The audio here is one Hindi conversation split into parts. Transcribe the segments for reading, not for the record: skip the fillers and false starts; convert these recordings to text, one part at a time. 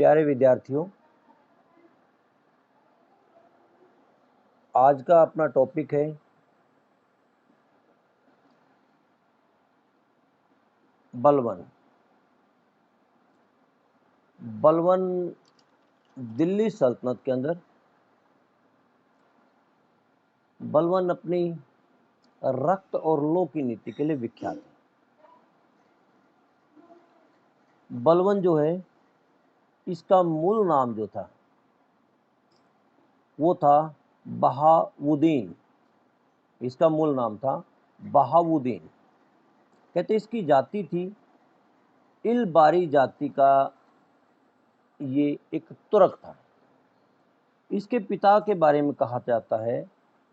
प्यारे विद्यार्थियों, आज का अपना टॉपिक है बलवन। बलवन दिल्ली सल्तनत के अंदर बलवन अपनी रक्त और लौ की नीति के लिए विख्यात है। बलवन जो है, इसका मूल नाम जो था वो था बहाउद्दीन। इसका मूल नाम था बहाउद्दीन। कहते इसकी जाति थी इलबारी जाति का, ये एक तुर्क था। इसके पिता के बारे में कहा जाता है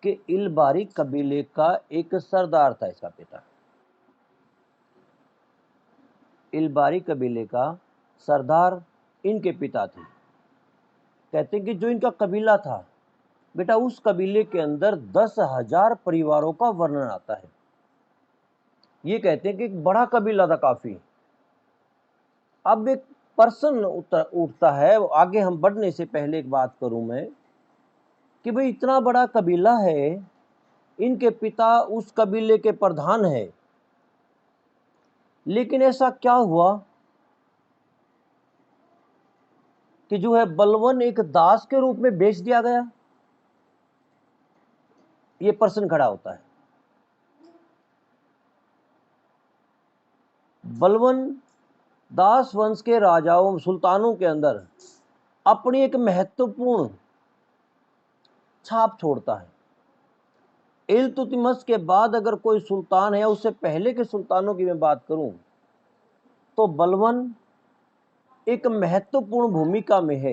कि इलबारी कबीले का एक सरदार था। इसका पिता इलबारी कबीले का सरदार इनके पिता थे। कहते हैं कि जो इनका कबीला था बेटा, उस कबीले के अंदर 10,000 परिवारों का वर्णन आता है। ये कहते हैं कि एक बड़ा कबीला था काफी। अब एक प्रश्न उठता है, आगे हम बढ़ने से पहले एक बात करूं मैं कि भाई इतना बड़ा कबीला है, इनके पिता उस कबीले के प्रधान है, लेकिन ऐसा क्या हुआ कि जो है बलवन एक दास के रूप में बेच दिया गया? ये प्रश्न खड़ा होता है। बलवन दास वंश के राजाओं सुल्तानों के अंदर अपनी एक महत्वपूर्ण छाप छोड़ता है। इल्तुतमिश के बाद अगर कोई सुल्तान है या उससे पहले के सुल्तानों की मैं बात करूं तो बलवन एक महत्वपूर्ण भूमिका में है।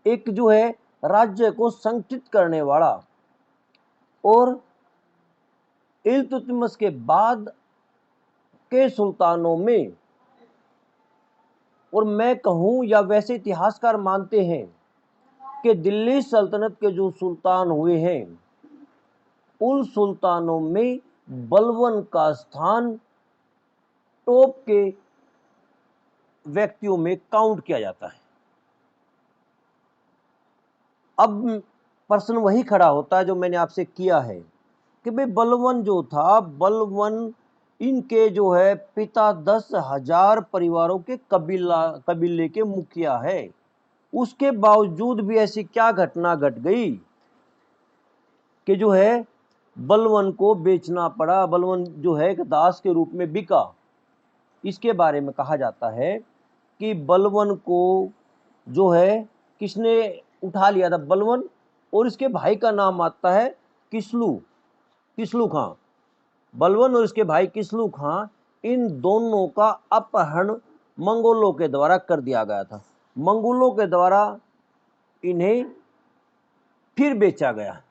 एक जो है राज्य को संगठित करने वाला, और इल्तुतमिश के बाद के सुल्तानों में, और मैं कहूं या वैसे इतिहासकार मानते हैं कि दिल्ली सल्तनत के जो सुल्तान हुए हैं उन सुल्तानों में बलवन का स्थान टॉप के व्यक्तियों में काउंट किया जाता है। अब प्रश्न वही खड़ा होता है जो मैंने आपसे किया है कि भाई बलवन जो था, बलवन इनके जो है पिता 10,000 परिवारों के कबीले के मुखिया है। उसके बावजूद भी ऐसी क्या घटना घट गई कि जो है बलवन को बेचना पड़ा, बलवन जो है एक दास के रूप में बिका। इसके बारे में कहा जाता है कि बलवन को जो है किसने उठा लिया था? बलवन और इसके भाई का नाम आता है किसलू खां। बलवन और इसके भाई किसलू खां, इन दोनों का अपहरण मंगोलों के द्वारा कर दिया गया था। मंगोलों के द्वारा इन्हें फिर बेचा गया।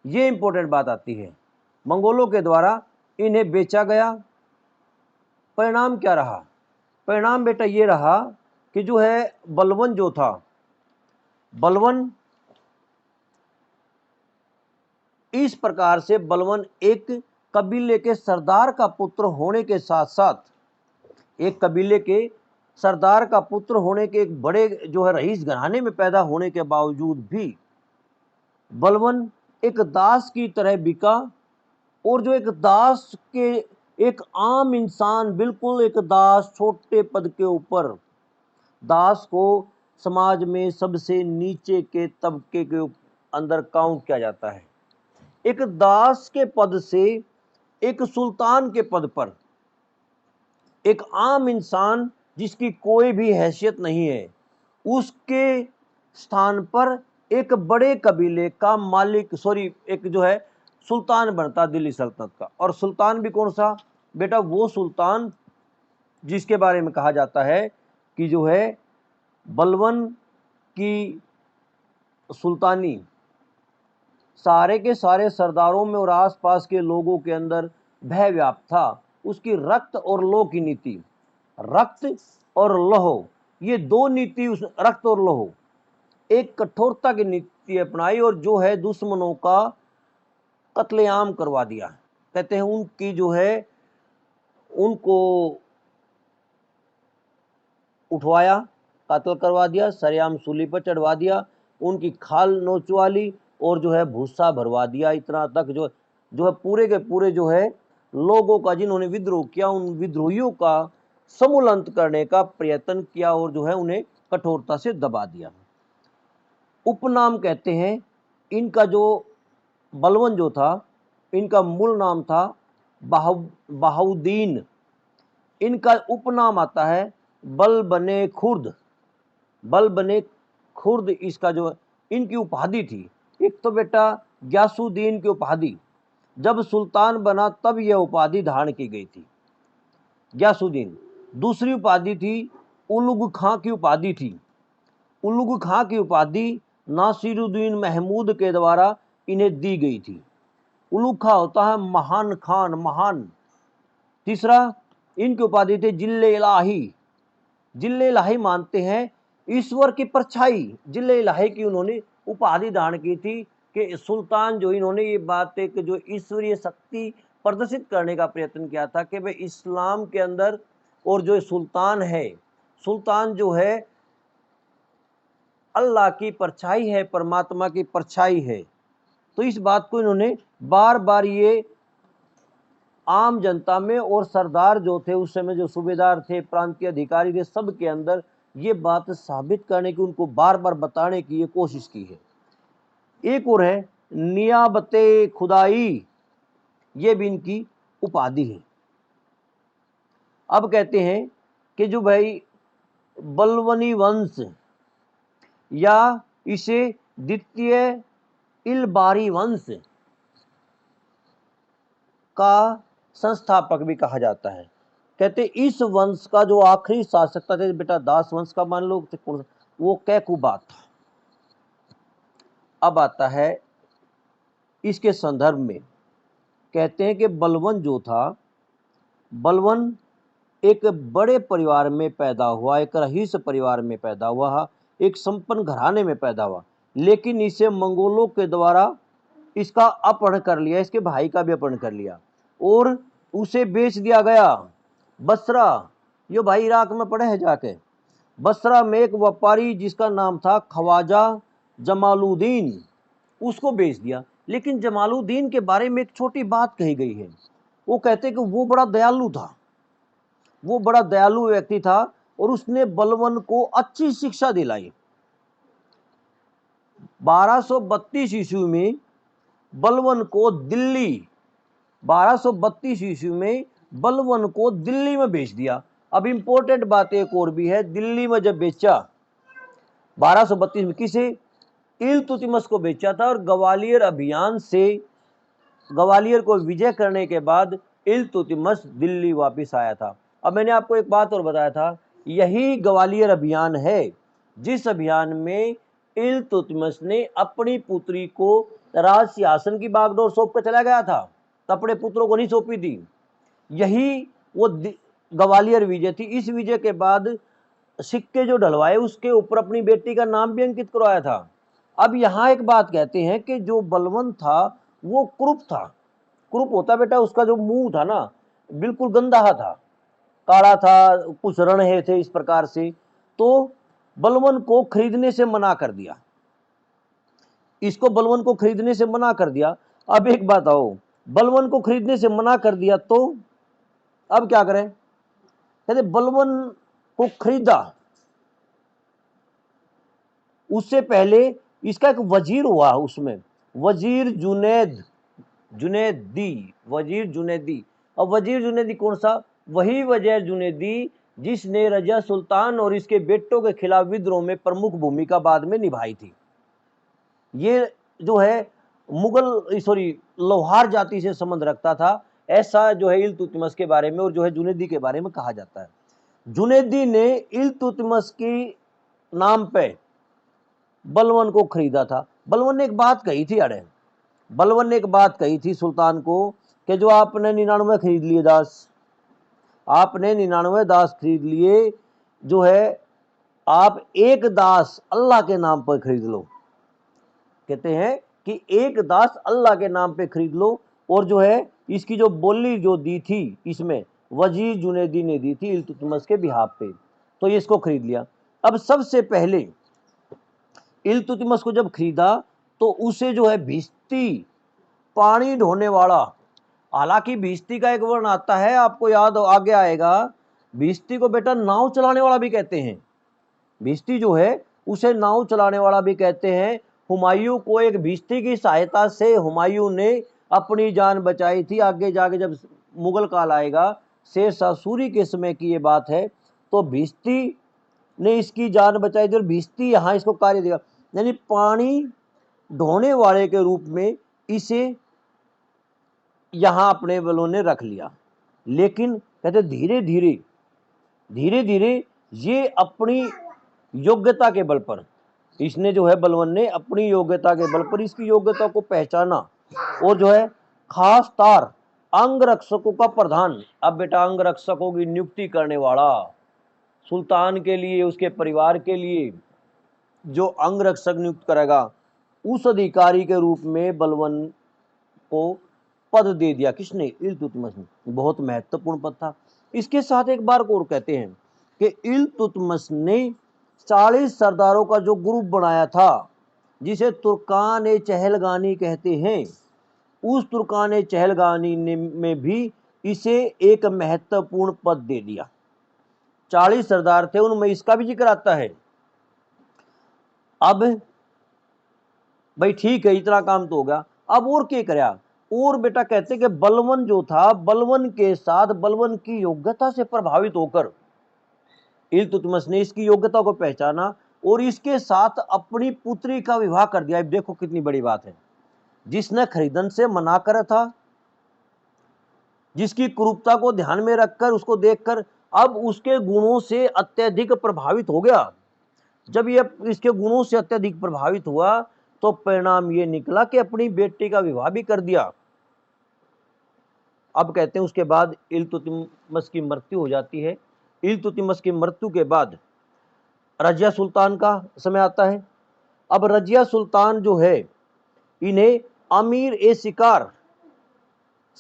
ये इंपॉर्टेंट बात आती है, मंगोलों के द्वारा इन्हें बेचा गया। परिणाम क्या रहा? परिणाम बेटा ये रहा कि जो है बलवन जो था, बलवन इस प्रकार से बलवन एक कबीले के सरदार का पुत्र होने के साथ साथ, एक कबीले के सरदार का पुत्र होने के एक बड़े जो है रईस घराने में पैदा होने के बावजूद भी बलवन एक दास की तरह बिका। और जो एक दास के, एक आम इंसान, बिल्कुल एक दास, छोटे पद के ऊपर, दास को समाज में सबसे नीचे के तबके के अंदर काउंट किया जाता है। एक दास के पद से एक सुल्तान के पद पर एक आम इंसान जिसकी कोई भी हैसियत नहीं है, उसके स्थान पर एक बड़े कबीले का मालिक, एक जो है सुल्तान बनता दिल्ली सल्तनत का। और सुल्तान भी कौन सा बेटा? वो सुल्तान जिसके बारे में कहा जाता है कि जो है बलवन की सुल्तानी सारे के सारे सरदारों में और आसपास के लोगों के अंदर भय व्याप्त था। उसकी रक्त और लौ की नीति, रक्त और लौह, ये दो नीति, उस रक्त और लौह, एक कठोरता की नीति अपनाई और जो है दुश्मनों का कत्लेआम करवा दिया। कहते हैं उनकी जो है, उनको उठवाया, कातल करवा दिया, सरेआम सूली पर चढ़वा दिया, उनकी खाल नोचवा ली और जो है भूसा भरवा दिया। इतना तक जो है पूरे के पूरे जो है लोगों का, जिन्होंने विद्रोह किया, उन विद्रोहियों का समूल अंत करने का प्रयत्न किया और जो है उन्हें कठोरता से दबा दिया। उपनाम कहते हैं इनका, जो बलवन जो था, इनका मूल नाम था बहाउद्दीन। इनका उपनाम आता है बल बने खुर्द। बल बने खुर्द इसका जो इनकी उपाधि थी। एक तो बेटा ग्यासुद्दीन की उपाधि, जब सुल्तान बना तब यह उपाधि धारण की गई थी, ग्यासुद्दीन। दूसरी उपाधि थी उलुग खां की उपाधि थी। उलुग खां की उपाधि नासिरुद्दीन महमूद के द्वारा इन्हें दी गई थी। उलुग खां होता है महान खान, महान। तीसरा इनकी उपाधि थे जिल्ले इलाही। जिल्ले इलाही मानते हैं ईश्वर की परछाई। जिल्ले इलाही की उन्होंने उपाधि धारण की थी कि सुल्तान जो, इन्होंने ये बात एक जो ईश्वरीय शक्ति प्रदर्शित करने का प्रयत्न किया था कि भाई इस्लाम के अंदर और जो सुल्तान है, सुल्तान जो है अल्लाह की परछाई है, परमात्मा की परछाई है। तो इस बात को इन्होंने बार बार ये आम जनता में और सरदार जो थे उस समय, जो सूबेदार थे, प्रांतीय अधिकारी थे, सब के अंदर ये बात साबित करने की, उनको बार बार बताने की ये कोशिश की है। एक और है नियाबते खुदाई, ये भी इनकी उपाधि है। अब कहते हैं कि जो भाई बलवनी वंश या इसे द्वितीय इलबारी वंश का संस्थापक भी कहा जाता है। कहते इस वंश का जो आखिरी शासक था, बेटा दास वंश का मान लो, वो कैकुबात था। अब आता है इसके संदर्भ में, कहते हैं कि बलवन जो था, बलवन एक बड़े परिवार में पैदा हुआ, एक रईस परिवार में पैदा हुआ, एक संपन्न घराने में पैदा हुआ, लेकिन इसे मंगोलों के द्वारा इसका अपहरण कर लिया, इसके भाई का भी अपहरण कर लिया और उसे बेच दिया गया बसरा। ये भाई इराक में पड़े हैं जाके। बसरा में एक व्यापारी जिसका नाम था ख्वाजा जमालुद्दीन, उसको बेच दिया। लेकिन जमालुद्दीन के बारे में एक छोटी बात कही गई है। वो कहते कि वो बड़ा दयालु था, वो बड़ा दयालु व्यक्ति था और उसने बलवन को अच्छी शिक्षा दिलाई। 1232 ईस्वी में बलवन को दिल्ली, 1232 ईस्वी में बलवन को दिल्ली में बेच दिया। अब इंपॉर्टेंट बात एक और भी है, दिल्ली में जब बेचा 1232 में, किसे? इल्तुतमिश को बेचा था। और ग्वालियर अभियान से, ग्वालियर को विजय करने के बाद इल्तुतमिश दिल्ली वापस आया था। अब मैंने आपको एक बात और बताया था, यही ग्वालियर अभियान है जिस अभियान में इल्तुतमिश ने अपनी पुत्री को राज सिंहासन की बागडोर सौंप कर चला गया था, तो अपने पुत्रों को नहीं सौंपी थी। यही वो ग्वालियर विजय थी। इस विजय के बाद सिक्के जो ढलवाए उसके ऊपर अपनी बेटी का नाम भी अंकित करवाया था। अब यहाँ एक बात कहते हैं कि जो बलवन था वो क्रूप था। क्रूप होता बेटा, उसका जो मुंह था ना बिल्कुल गंदा था, काला था, कुछ रणहे थे इस प्रकार से। तो बलवन को खरीदने से मना कर दिया, इसको बलवन को खरीदने से मना कर दिया। अब एक बात आओ, बलवन को खरीदने से मना कर दिया तो अब क्या करें? कहते बलवन को खरीदा, उससे पहले इसका एक वजीर हुआ, उसमें वजीर जुनैदी, वजीर जुनैदी। अब वजीर जुनैदी कौन सा? वही वजीर जुनैदी जिसने रजिया सुल्तान और इसके बेटों के खिलाफ विद्रोह में प्रमुख भूमिका बाद में निभाई थी। ये जो है मुगल लोहार जाति से संबंध रखता था, ऐसा जो है इल्तुतमिश के बारे में और जो है जुनैदी के बारे में कहा जाता है। जुनैदी ने इल्तुतमिश की नाम पे बलवन को खरीदा था। बलवन ने एक बात कही थी, अरे बलवन ने एक बात कही थी सुल्तान को कि जो आपने 99 खरीद लिए दास, आपने 99 दास खरीद लिए, जो है आप एक दास अल्लाह के नाम पर खरीद लो। कहते हैं कि एक दास अल्लाह के नाम पे खरीद लो। और जो है इसकी जो बोली जो दी थी, इसमें वजीर जुनैदी ने दी थी इल्तुतमिश के बिहाफ पे, तो ये इसको खरीद लिया। अब सबसे पहले इल्तुतमिश को जब खरीदा तो उसे जो है भिश्ती, पानी ढोने वाला, हालांकि भिश्ती का एक वर्ण आता है, आपको याद आगे आएगा, भिश्ती को बेटा नाव चलाने वाला भी कहते हैं। भिश्ती जो है उसे नाव चलाने वाला भी कहते हैं। हुमायूं को एक भिश्ती की सहायता से हुमायूं ने अपनी जान बचाई थी। आगे जाके जब मुगल काल आएगा, शेर शाह सूरी के समय की ये बात है, तो भिश्ती ने इसकी जान बचाई थी और भिश्ती यहाँ इसको कार्य देगा, यानी पानी ढोने वाले के रूप में इसे यहाँ अपने बलों ने रख लिया। लेकिन कहते धीरे धीरे ये अपनी योग्यता के बल पर, इसने जो है बलवन ने अपनी योग्यता के बल पर इसकी योग्यता को पहचाना और जो है खास तार अंगरक्षकों का प्रधान, अब बेटा अंगरक्षकों की नियुक्ति करने वाला, सुल्तान के लिए, उसके परिवार के लिए जो अंगरक्षक नियुक्त करेगा, उस अधिकारी के रूप में बलवन को पद दे दिया। किसने? इल्तुतमिश ने। बहुत महत्वपूर्ण पद था। इसके साथ एक बार और कहते हैं कि इल्तुतमिश ने 40 सरदारों का जो ग्रुप बनाया था, जिसे तुर्कान चहलगानी कहते हैं, उस तुर्कान चहलगानी में भी इसे एक महत्वपूर्ण पद दे दिया। 40 सरदार थे, उनमें इसका भी जिक्र आता है। अब भाई ठीक है, इतना काम तो हो गया, अब और क्या कराया? और बेटा कहते कि बलवन जो था, बलवन के साथ बलवन की योग्यता से प्रभावित होकर इल्तुतमिश ने इसकी योग्यता को पहचाना और इसके साथ अपनी पुत्री का विवाह कर दिया। अब देखो कितनी बड़ी बात है। जिसने खरीदन से मना करा था, जिसकी कुरूपता को ध्यान में रखकर, उसको देखकर अब उसके गुणों से अत्यधिक प्रभावित हो गया। जब ये इसके गुणों से अत्यधिक प्रभावित हुआ तो परिणाम ये निकला कि अपनी बेटी का विवाह भी कर दिया। अब कहते हैं उसके बाद इल्तुतमिश की मृत्यु हो जाती है। इल्तुतमिश की मृत्यु के बाद रजिया सुल्तान का समय आता है। अब रजिया सुल्तान जो है, इन्हें अमीर ए शिकार,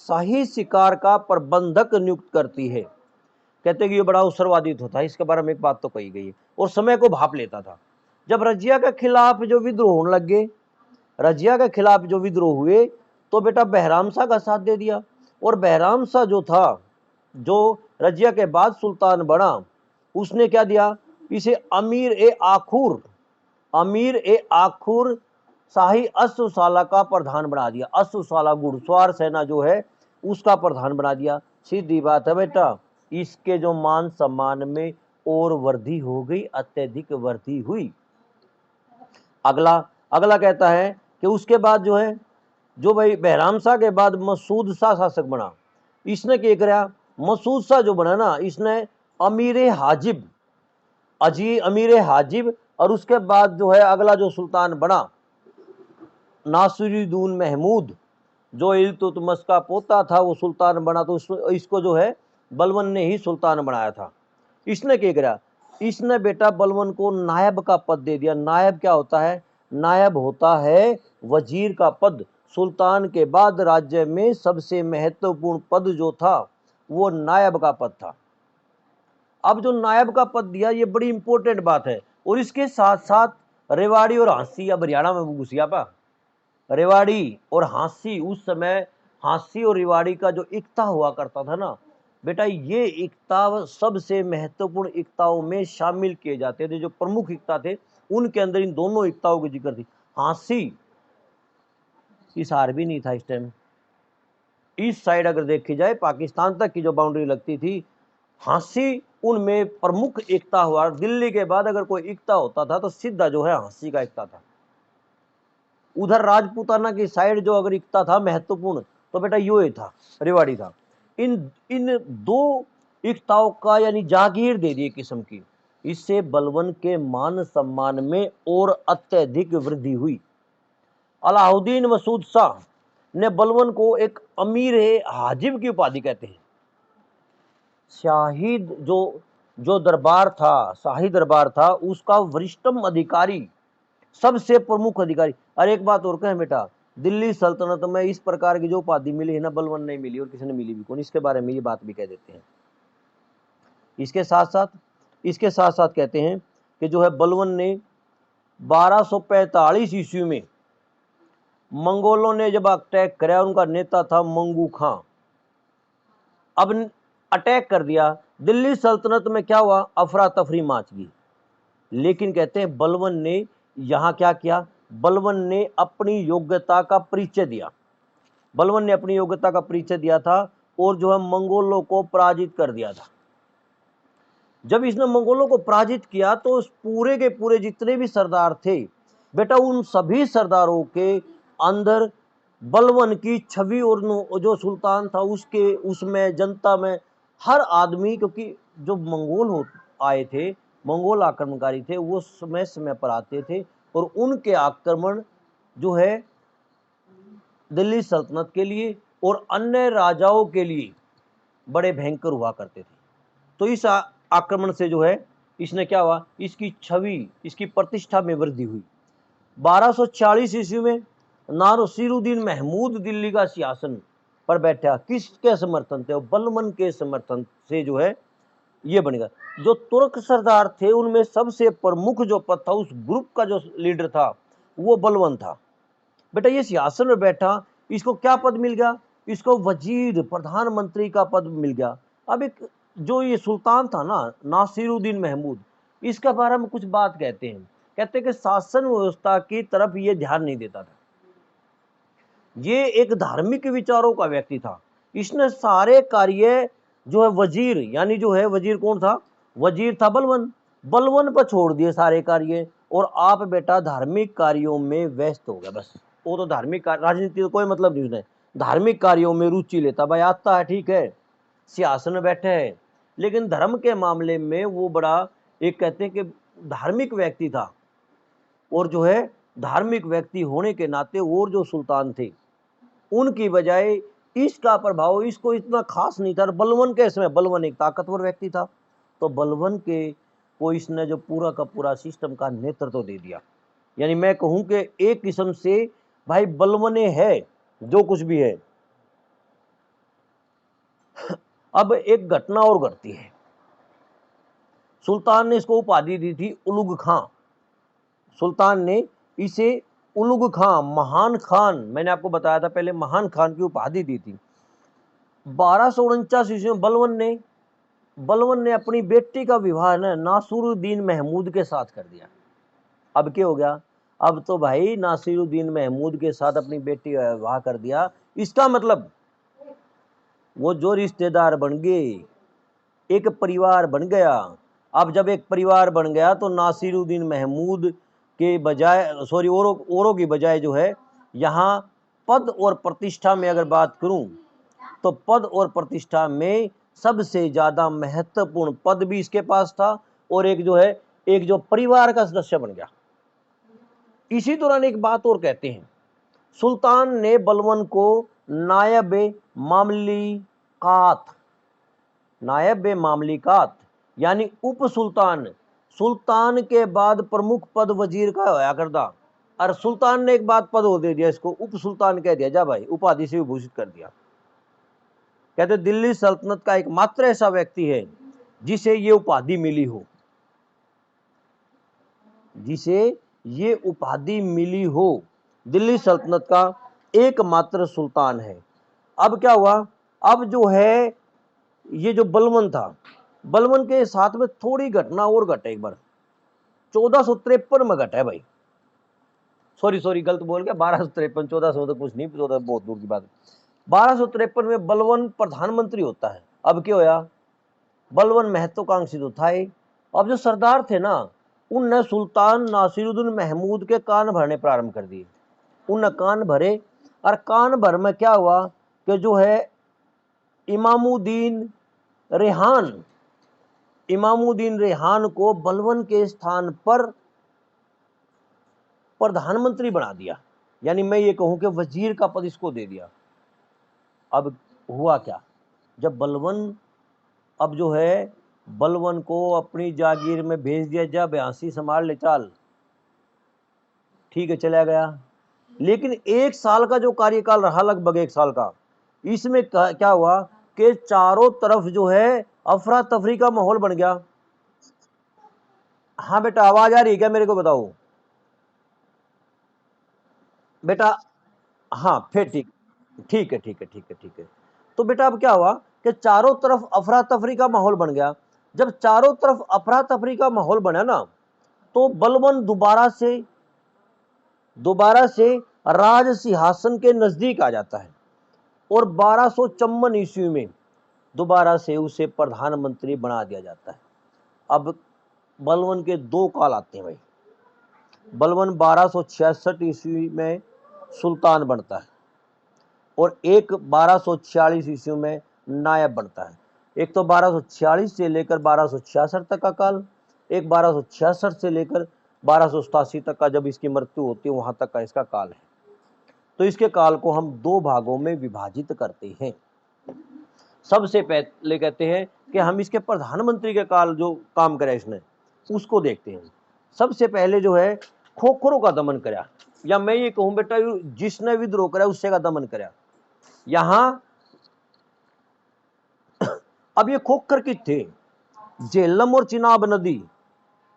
शाही शिकार का प्रबंधक नियुक्त करती है। कहते हैं कि ये बड़ा अवसरवादी होता है, इसके बारे में एक बात तो कही गई है, और समय को भाप लेता था। जब रजिया के खिलाफ जो विद्रोह होने लगे, रजिया के खिलाफ जो विद्रोह हुए, तो बेटा बहराम शाह का साथ दे दिया। और बहराम शाह जो था, जो रजिया के बाद सुल्तान बना, उसने क्या दिया? इसे अमीर ए आखुर शाही अश्वशाला का प्रधान बना दिया। अश्वशाला घुड़सवार सेना जो है उसका प्रधान बना दिया। सीधी बात है बेटा, इसके जो मान सम्मान में और वृद्धि हो गई, अत्यधिक वृद्धि हुई। अगला कहता है कि उसके बाद जो है, जो भाई बहराम शाह के बाद मसूद शाह शासक बना, इसने क्या कराया? मसूद शाह जो बना ना, इसने अमीर हाजिब, और उसके बाद जो है अगला जो सुल्तान बना नासिरुद्दीन महमूद, जो इल्तुतमिश का पोता था, वो सुल्तान बना। तो इसको जो है बलवन ने ही सुल्तान बनाया था। इसने क्या कराया? इसने बेटा बलवन को नायब का पद दे दिया। नायब क्या होता है? नायब होता है वजीर का पद। सुल्तान के बाद राज्य में सबसे महत्वपूर्ण पद जो था वो नायब का पद था। अब जो नायब का पद दिया, ये बड़ी इंपॉर्टेंट बात है। और इसके साथ साथ रेवाड़ी और हाँसी, अब हरियाणा में घुसियापा, रेवाड़ी और हाँसी, उस समय हाँसी और रेवाड़ी का जो एकता हुआ करता था ना बेटा, ये एकता सबसे महत्वपूर्ण एकताओं में शामिल किए जाते थे। जो प्रमुख एकता थे उनके अंदर इन दोनों एकताओं की जिक्र थी। हाँसी, हिसार भी नहीं था इस टाइम, इस साइड अगर देखी जाए पाकिस्तान तक की जो बाउंड्री लगती थी, हाँसी उनमें प्रमुख एकता हुआ। दिल्ली के बाद अगर कोई एकता होता था तो सीधा जो है हाँसी का एकता था। उधर राजपूताना की साइड जो अगर एकता था महत्वपूर्ण, तो बेटा यो था, रेवाड़ी था। इन दो एकताओं का यानी जागीर दे दी किस्म की। इससे बलवन के मान सम्मान में और अत्यधिक वृद्धि हुई। अलाउद्दीन मसूद शाह ने बलवन को एक अमीर हाजिब की उपाधि कहते हैं। शाही जो दरबार था, शाही दरबार था, उसका वरिष्ठतम अधिकारी, सबसे प्रमुख अधिकारी। और एक बात और कहें बेटा, दिल्ली सल्तनत में इस प्रकार की जो उपाधि मिली है ना, बलवन नहीं मिली और किसी ने मिली भी कौन, इसके बारे में ये बात भी कह देते हैं। इसके साथ साथ कहते हैं कि जो है बलवन ने 1245 ईस्वी में मंगोलों ने जब अटैक कराया, उनका नेता था मंगू खां। अब अटैक कर दिया, दिल्ली सल्तनत में क्या हुआ, अफरा तफरी मच गई। लेकिन कहते हैं बलवन ने यहां क्या किया, बलवन ने अपनी योग्यता का परिचय दिया। बलवन ने अपनी योग्यता का परिचय दिया था और जो है मंगोलों को पराजित कर दिया था। जब इसने मंगोलों को पराजित किया तो उस पूरे के पूरे जितने भी सरदार थे बेटा, उन सभी सरदारों के अंदर बलवन की छवि और जो सुल्तान था उसके उसमें जनता में हर आदमी, क्योंकि जो मंगोल आए थे, मंगोल आक्रमणकारी थे, वो समय समय पर आते थे और उनके आक्रमण जो है दिल्ली सल्तनत के लिए और अन्य राजाओं के लिए बड़े भयंकर हुआ करते थे। तो इस आक्रमण से जो है इसने क्या हुआ, इसकी छवि, इसकी प्रतिष्ठा में वृद्धि हुई। 1240 ईस्वी में नासिरुद्दीन महमूद दिल्ली का सिंहासन पर बैठा। किसके समर्थन थे, बलवन के समर्थन से जो है ये बनेगा। जो तुर्क सरदार थे उनमें सबसे प्रमुख जो पद था, उस ग्रुप का जो लीडर था वो बलवन था। बेटा ये सिंहासन में बैठा, इसको क्या पद मिल गया, इसको वजीर प्रधानमंत्री का पद मिल गया। अब एक जो ये सुल्तान था ना नासिरुद्दीन महमूद, इसके बारे में कुछ बात कहते हैं कि शासन व्यवस्था की तरफ ये ध्यान नहीं देता था। ये एक धार्मिक विचारों का व्यक्ति था। इसने सारे कार्य जो है वजीर, यानी जो है वजीर कौन था, वजीर था बलवन, बलवन पर छोड़ दिए सारे कार्य और आप बेटा धार्मिक कार्यों में व्यस्त हो गया। बस वो तो धार्मिक राजनीति तो कोई मतलब नहीं, उसने धार्मिक कार्यों में रुचि लेता। भाई आता है ठीक है, सिंहासन में बैठे है, लेकिन धर्म के मामले में वो बड़ा एक कहते हैं कि धार्मिक व्यक्ति था। और जो है धार्मिक व्यक्ति होने के नाते और जो सुल्तान थे उनकी बजाय इसका प्रभाव इसको इतना खास नहीं था। बलवन के इसमें बलवन एक ताकतवर व्यक्ति था, तो बलवन के को इसने जो पूरा का पूरा सिस्टम का नेतृत्व दे दिया। यानी मैं कहूं कि एक किस्म से भाई बलवने है जो कुछ भी है। अब एक घटना और घटती है, सुल्तान ने इसको उपाधि दी थी उलुग खां। सुल्तान ने इसे उलुग खां, महान खान, मैंने आपको बताया था पहले, महान खान की उपाधि दी थी। 1249 ईस्वी में बलवन ने अपनी बेटी का विवाह नासिरुद्दीन महमूद के साथ कर दिया। अब क्या हो गया, अब तो भाई नासिरुद्दीन महमूद के साथ अपनी बेटी का विवाह कर दिया। इसका मतलब वो जो रिश्तेदार बन गए, एक परिवार बन गया। अब जब एक परिवार बन गया तो नासिरुद्दीन महमूद के बजाय औरों की बजाय जो है यहाँ पद और प्रतिष्ठा में अगर बात करूं तो पद और प्रतिष्ठा में सबसे ज्यादा महत्वपूर्ण पद भी इसके पास था और एक जो परिवार का सदस्य बन गया। इसी दौरान एक बात और कहते हैं, सुल्तान ने बलवन को नायब मामलिकात यानी उप सुल्तान के बाद प्रमुख पद वजीर का होया करता। और सुल्तान ने एक बात पद हो दे दिया, इसको उप सुल्तान कह दिया, जा भाई उपाधि से विभूषित कर दिया। कहते दिल्ली सल्तनत का एकमात्र ऐसा व्यक्ति है जिसे ये उपाधि मिली हो, दिल्ली सल्तनत का एकमात्र सुल्तान है। अब क्या हुआ, अब जो है ये जो बलवन था, बलवन के साथ में थोड़ी घटना और घटे। एक बार 1453 में घटा है भाई, सॉरी गलत बोल गया, 1253, 1400 तो कुछ नहीं, 14 बहुत दूर की बात है। 1253 में बलवन प्रधानमंत्री होता है। अब क्या होया, बलवन महत्वाकांक्षी तो था ही। अब जो सरदार थे ना उनने सुल्तान नासिरुद्दीन महमूद के कान भरने प्रारंभ कर दिए। उनने कान भरे और कान भर में क्या हुआ कि जो है इमामुद्दीन रेहान को बलवन के स्थान पर प्रधानमंत्री बना दिया। यानी मैं ये कहूं कि वजीर का पद इसको दे दिया। अब हुआ क्या, जब बलवन को अपनी जागीर में भेज दिया, जा बयासी संभाल ले चाल, ठीक है चला गया। लेकिन 1 साल का जो कार्यकाल रहा, लगभग 1 साल का, इसमें क्या हुआ कि चारों तरफ जो है अफरा तफरी का माहौल बन गया। हाँ बेटा, आवाज आ रही है क्या, मेरे को बताओ बेटा। हाँ फिर ठीक, ठीक है ठीक है ठीक है ठीक है। तो बेटा अब क्या हुआ कि चारों तरफ अफरा तफरी का माहौल बन गया। जब चारों तरफ अफरा तफरी का माहौल बना ना, तो बलबन दोबारा से राज सिंहासन के नजदीक आ जाता है और 1254 ईस्वी में दोबारा से उसे प्रधानमंत्री बना दिया जाता है। अब बलबन के दो काल आते हैं भाई। बलबन 1266 ईस्वी में सुल्तान बनता है और एक 1246 ईस्वी में नायब बनता है। एक तो 1246 से लेकर 1266 तक का काल, एक 1266 से लेकर 1287 तक का जब इसकी मृत्यु होती है वहां तक का इसका काल है। तो इसके काल को हम दो भागों में विभाजित करते हैं। सबसे पहले कहते हैं कि हम इसके प्रधानमंत्री के काल जो काम करे इसने उसको देखते हैं। सबसे पहले जो है खोखरों का दमन करा, या मैं ये कहूं बेटा जिसने विद्रोह करा उससे का दमन करा। यहां अब ये खोखर किस थे, झेलम और चिनाब नदी।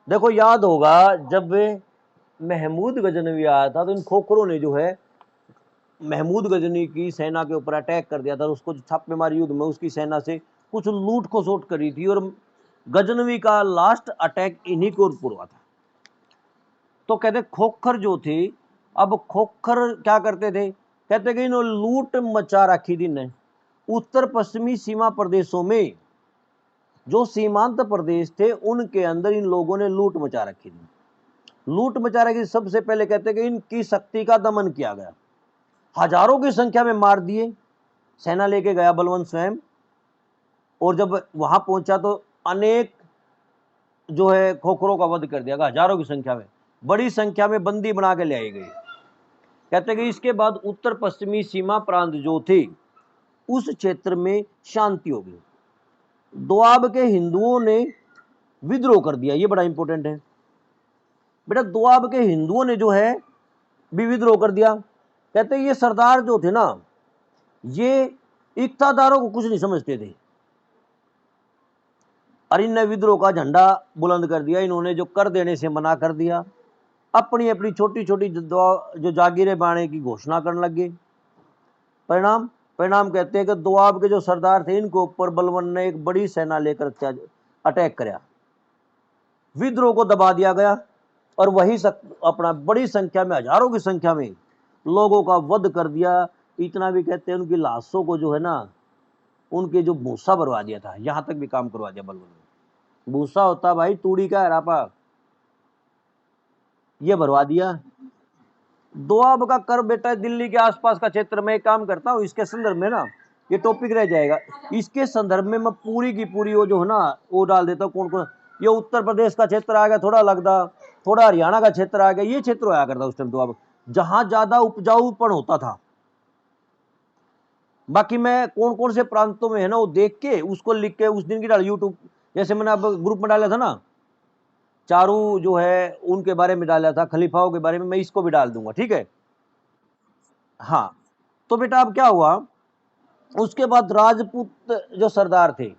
देखो याद होगा जब महमूद गजनवी आया था तो इन खोखरों ने जो है महमूद गजनी की सेना के ऊपर अटैक कर दिया था। उसको छापेमारी युद्ध में उसकी सेना से कुछ लूट खसोट करी थी और गजनवी का लास्ट अटैक इन्हीं के ऊपर हुआ था। तो कहते खोखर जो थे, अब खोखर क्या करते थे, कहते कि इन्होंने लूट मचा रखी थी ने उत्तर पश्चिमी सीमा प्रदेशों में। जो सीमांत प्रदेश थे उनके अंदर इन लोगों ने लूट मचा रखी थी। लूट मचा रखी, सबसे पहले कहते कि इनकी शक्ति का दमन किया गया, हजारों की संख्या में मार दिए। सेना लेके गया बलवंत स्वयं, और जब वहां पहुंचा तो अनेक जो है खोखरों का वध कर दिया गया, हजारों की संख्या में, बड़ी संख्या में बंदी बना के ले आई गई। कहते कि इसके बाद उत्तर पश्चिमी सीमा प्रांत जो थे उस क्षेत्र में शांति हो गई। दोआब के हिंदुओं ने विद्रोह कर दिया, ये बड़ा इंपॉर्टेंट है बेटा। दोआब के हिंदुओं ने जो है भी विद्रोह कर दिया। कहते ये सरदार जो थे ना, ये इक्तादारों को कुछ नहीं समझते थे और इनने विद्रोह का झंडा बुलंद कर दिया। इन्होंने जो कर देने से मना कर दिया, अपनी अपनी छोटी छोटी जो जागीरें बांटने की घोषणा करने लगे। परिणाम कहते हैं कि दोआब के जो सरदार थे इनके ऊपर बलबन ने एक बड़ी सेना लेकर अटैक कराया, विद्रोह को दबा दिया गया और वही अपना बड़ी संख्या में, हजारों की संख्या में लोगों का वध कर दिया। इतना भी कहते हैं उनकी लाशों को जो है ना, उनके जो भूसा भरवा दिया था, यहां तक भी काम करवा दिया बलबन ने। भूसा होता भाई तूड़ी का हरापा, ये भरवा दिया। दोआब का कर बेटा दिल्ली के आसपास का क्षेत्र में काम करता हूँ, इसके संदर्भ में ना ये टॉपिक रह जाएगा। इसके संदर्भ में मैं पूरी की पूरी वो जो है ना वो डाल देता हूँ कौन कौन। ये उत्तर प्रदेश का क्षेत्र आ गया, थोड़ा लगदा, थोड़ा हरियाणा का क्षेत्र आ गया, ये क्षेत्र आया करता उस टाइम दोआब, जहां ज्यादा उपजाऊपन होता था। बाकी मैं कौन कौन से प्रांतों में है ना वो देख के उसको लिख के उस दिन की डाल यूट्यूब, जैसे मैंने अब ग्रुप में डाला था ना चारू जो है उनके बारे में डाला था, खलीफाओं के बारे में, मैं इसको भी डाल दूंगा, ठीक है। हाँ तो बेटा अब क्या हुआ, उसके बाद राजपूत जो सरदार थे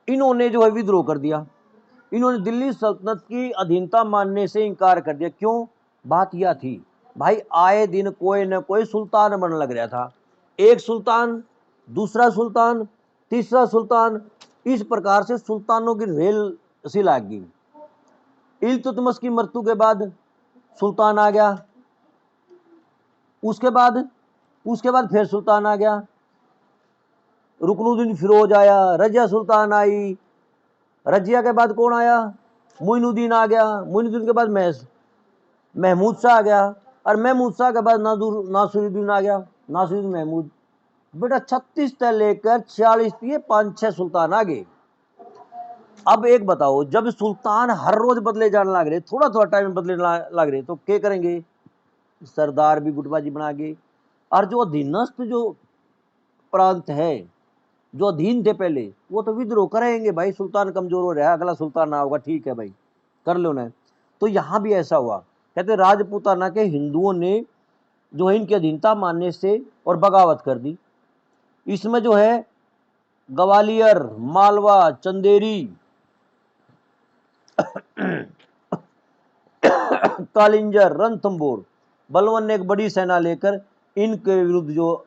इन्होंने जो है विद्रोह कर दिया। इन्होंने दिल्ली सल्तनत की अधीनता मानने से इनकार कर दिया। क्यों, बात यह थी भाई आए दिन कोई न कोई सुल्तान बनने लग रहा था, एक सुल्तान, दूसरा सुल्तान, तीसरा सुल्तान, इस प्रकार से सुल्तानों की रेल सी लाग गई। इल्तुतमिश की मृत्यु के बाद सुल्तान आ गया, उसके बाद फिर सुल्तान आ गया, रुकनुद्दीन फिरोज आया, रजिया सुल्तान आई, रजिया के बाद कौन आया, मोइनुद्दीन आ गया, मोइनुद्दीन के बाद महमूद शाह आ गया, और महमूद शाह के बाद नासिरुद्दीन आ गया, नासिरुद्दीन महमूद। बेटा 36 से लेकर 46 ये 5-6 सुल्तान आ गए। अब एक बताओ, जब सुल्तान हर रोज बदले जाने लग रहे, थोड़ा थोड़ा टाइम बदले लग रहे, तो क्या करेंगे, सरदार भी गुटबाजी बना गए। और जो अधीनस्थ जो प्रांत है, जो अधीन थे पहले, वो तो विद्रोह करेंगे भाई, सुल्तान कमजोर हो रहा है, अगला सुल्तान ना होगा, ठीक है भाई कर लो ना। तो यहां भी ऐसा हुआ। कहते राजपूताना के हिंदुओं ने जो है इनकी अधीनता मानने से और बगावत कर दी। इसमें जो है ग्वालियर, मालवा, चंदेरी कालिंजर, रणथंबोर, बलवन ने एक बड़ी सेना लेकर इनके विरुद्ध जो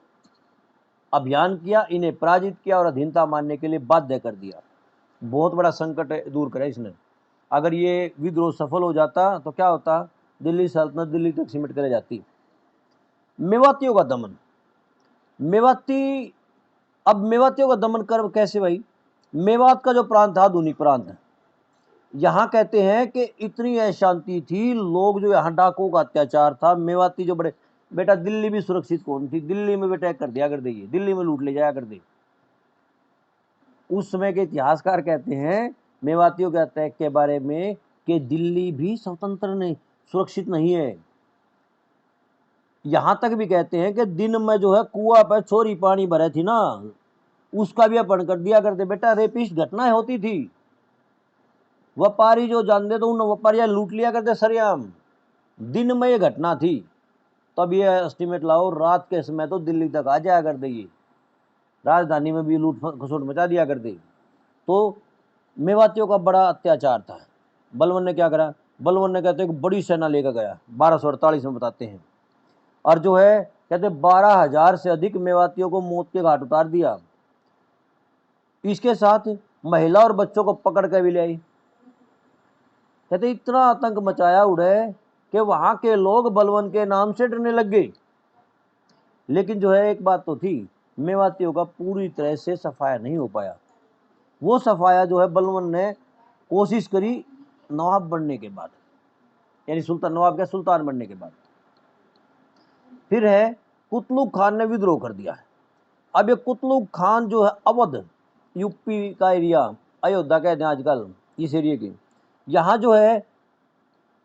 अभियान किया, इन्हें पराजित किया और अधीनता मानने के लिए बाध्य कर दिया। बहुत बड़ा संकट दूर करा इसने। अगर ये विद्रोह सफल हो जाता तो क्या होता, दिल्ली सल्तनत दिल्ली तक सिमट कर जाती। मेवातियों का दमन, मेवाती, अब मेवातियों का दमन कर कैसे भाई? मेवात का जो प्रांत था, आधुनिक प्रांत है, यहाँ कहते हैं कि इतनी अशांति थी, लोग जो यहाँ डाकुओं का अत्याचार था, मेवाती जो बड़े, बेटा दिल्ली भी सुरक्षित कौन थी, दिल्ली में बेटा कर दिया कर देगी, दिल्ली में लूट ले जाया कर दे। उस समय के इतिहासकार कहते हैं मेवातियों के अटैक के बारे में कि दिल्ली भी स्वतंत्र नहीं, सुरक्षित नहीं है। यहां तक भी कहते हैं कि दिन में जो है कुआं पर छोरी पानी भरे थी ना, उसका भी अपहरण कर दिया करते। बेटा रेपिस्ट घटनाएं होती थी, व्यापारी जो जानते तो उन व्यापारियां लूट लिया करते सरेआम। दिन में ये घटना थी, तब ये एस्टिमेट लाओ रात के समय तो दिल्ली तक आ जाया कर देगी, राजधानी में भी लूट खसोट मचा दिया करते। तो मेवातियों का बड़ा अत्याचार था। बलवन ने क्या करा, बलवन ने कहते हैं बड़ी सेना लेकर गया, 1248 में बताते हैं, और जो है कहते 12,000 से अधिक मेवातियों को मौत के घाट उतार दिया। इसके साथ महिला और बच्चों को पकड़ कर भी ले आई। कहते इतना आतंक मचाया उड़े कि वहां के लोग बलवन के नाम से डरने लग गए। लेकिन जो है एक बात तो थी, मेवातियों का पूरी तरह से सफाया नहीं हो पाया। वो सफाया जो है बलवन ने कोशिश करी नवाब बनने के बाद, यानी सुल्तान, नवाब क्या, सुल्तान बनने के बाद। फिर है कुतलुक खान ने विद्रोह कर दिया है। अब ये कुतलुक खान जो है अवध, यूपी का एरिया, अयोध्या कहते हैं आजकल इस एरिया की, यहाँ जो है